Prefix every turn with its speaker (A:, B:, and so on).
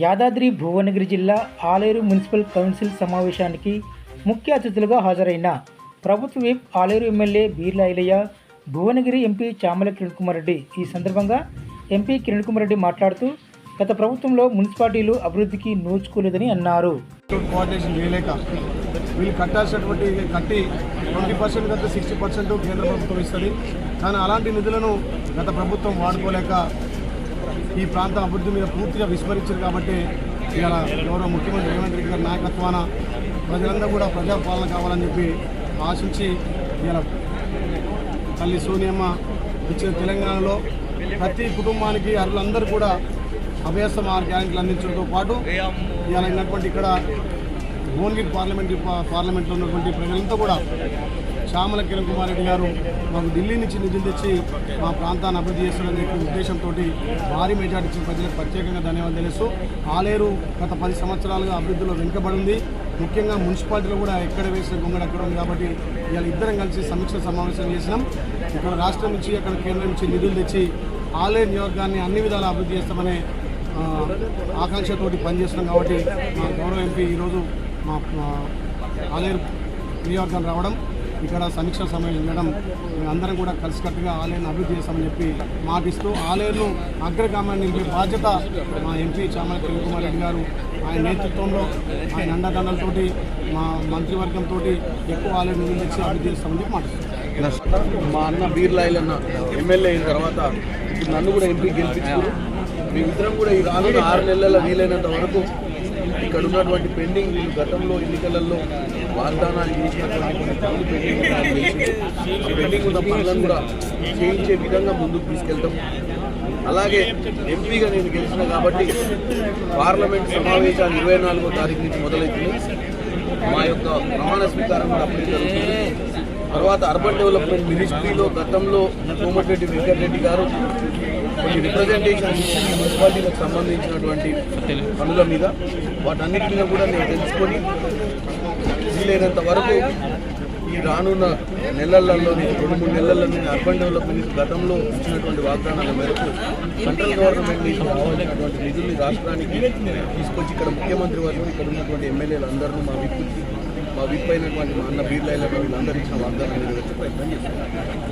A: యాదాద్రి భువనగిరి జిల్లా Aleru municipal council సమావేశానికి ముఖ్య అతిథులుగా హాజరైన ప్రభుత్వ whip Aleru MLA Beerla Ailaiah, Bhuvanagiri MP Chamala Kiran Kumar Reddy. ఈ సందర్భంగా ఎంపీ కిరణ్ కుమార్ రెడ్డి మాట్లాడుతూ గత ప్రభుత్వంలో మున్సిపాలిటీలు అభివృద్ధికి నోచుకోలేదని అన్నారు.
B: కోఆర్డినేషన్ చేయలేక వీళ్ళు కట్టాల్సినటువంటి కట్టి 20% కంటే 60% కేంద్ర ప్రభుత్వం ఇస్తుంది. కానీ అలాంటి నిధులను గత ప్రభుత్వం వాడుకోలేక ఈ ప్రాంత అభివృద్ధి మీద పూర్తిగా విస్మరించారు. కాబట్టి ఇవాళ గౌరవ ముఖ్యమంత్రి రేవంత్ రెడ్డి గారి నాయకత్వాన ప్రజలందరూ కూడా ప్రజాపాలన కావాలని చెప్పి ఆశించి ఇవాళ తల్లి సోనియమ్మ ఇచ్చిన తెలంగాణలో ప్రతి కుటుంబానికి అర్హులందరూ కూడా అభ్యస్తం 6 గ్యారెంటీలు అందించడంతో పాటు ఇవాళ ఉన్నటువంటి ఇక్కడ భువనగిరి పార్లమెంట్లో ఉన్నటువంటి ప్రజలంతా కూడా చామల కిరణ్ కుమార్ రెడ్డి గారు మాకు ఢిల్లీ నుంచి నిధులు తెచ్చి మా ప్రాంతాన్ని అభివృద్ధి చేస్తారని చెప్పి ఉద్దేశంతో భారీ మెజార్టీ ఇచ్చిన ప్రజలకు ప్రత్యేకంగా ధన్యవాదాలు తెలుస్తూ ఆలేరు గత 10 సంవత్సరాలుగా అభివృద్ధిలో వెనుకబడి ఉంది. ముఖ్యంగా మున్సిపాలిటీలో కూడా ఎక్కడ వేసిన గొంగడు అక్కడ ఉంది. కాబట్టి ఇవాళ ఇద్దరం కలిసి సమీక్ష సమావేశం చేసినాం. ఇక్కడ రాష్ట్రం నుంచి అక్కడ కేంద్రం నుంచి నిధులు తెచ్చి ఆలేరు నియోజకవర్గాన్ని అన్ని విధాలా అభివృద్ధి చేస్తామనే ఆకాంక్షతోటి పనిచేస్తున్నాం. కాబట్టి మా గౌరవ ఎంపీ ఈరోజు మా ఆలేరు నియోజకవర్గం రావడం, ఇక్కడ సమీక్ష సమావేశం చేయడం, అందరం కూడా కలిసికట్టుగా ఆలేరును అభివృద్ధి చేస్తామని చెప్పి మాటిస్తూ ఆలేరును అగ్రగామాన్ని నింపే బాధ్యత మా ఎంపీ చామల కిరణ్ కుమార్ రెడ్డి గారు ఆయన నేతృత్వంలో ఆయన అండదండలతోటి మా మంత్రివర్గంతో ఎక్కువ ఆలేరు నిధులు తెచ్చి అభివృద్ధి చేస్తామని చెప్పి మాటిస్తున్నాం.
C: మా అన్న బీర్ల ఐలయ్య ఎమ్మెల్యే అయిన తర్వాత ఇప్పుడు నన్ను కూడా ఎంపీ గెలిపించారు. మేమిద్దరం కూడా ఈ రానున్న 6 నెలల వీలైనంత వరకు ఇక్కడ ఉన్నటువంటి పెండింగ్ గతంలో ఎన్నికలలో వాగ్దానాలు చేసినటువంటి కొన్ని పనులు పెండింగ్ ఉన్న పనులను కూడా చేయించే విధంగా ముందుకు తీసుకెళ్తాం. అలాగే ఎంపీగా నేను గెలిచిన కాబట్టి పార్లమెంట్ సమావేశాలు 24వ తారీఖు నుంచి మొదలవుతుంది. మా యొక్క ప్రమాణ స్వీకారం కూడా అప్పుడే జరుగుతుంది. తర్వాత అర్బన్ డెవలప్మెంట్ మినిస్ట్రీలో గతంలో కోమటిరెడ్డి వెంకటరెడ్డి గారు కొన్ని రిప్రజెంటేషన్ మున్సిపాలిటీలకు సంబంధించినటువంటి పనుల మీద వాటన్నిటిని కూడా నేను తెలుసుకొని వీలైనంత వరకు ఈ రానున్న నెలలలో 2-3 నెలల్లో నేను అర్బన్ డెవలప్మెంట్ గతంలో ఇచ్చినటువంటి వాగ్దానాల మేరకు సెంట్రల్ గవర్నమెంట్ నుంచి రావాల్సినటువంటి నిధుల్ని రాష్ట్రానికి తీసుకొచ్చి ఇక్కడ ముఖ్యమంత్రి వర్గం ఇక్కడ ఉన్నటువంటి ఎమ్మెల్యేలు అందరూ మా విప్ అయినటువంటి మా అన్న బీర్ల ఐలయ్య వీళ్ళందరూ ఇచ్చిన వాగ్దానాలు నెరవేర్చే ప్రయత్నం చేస్తున్నారు.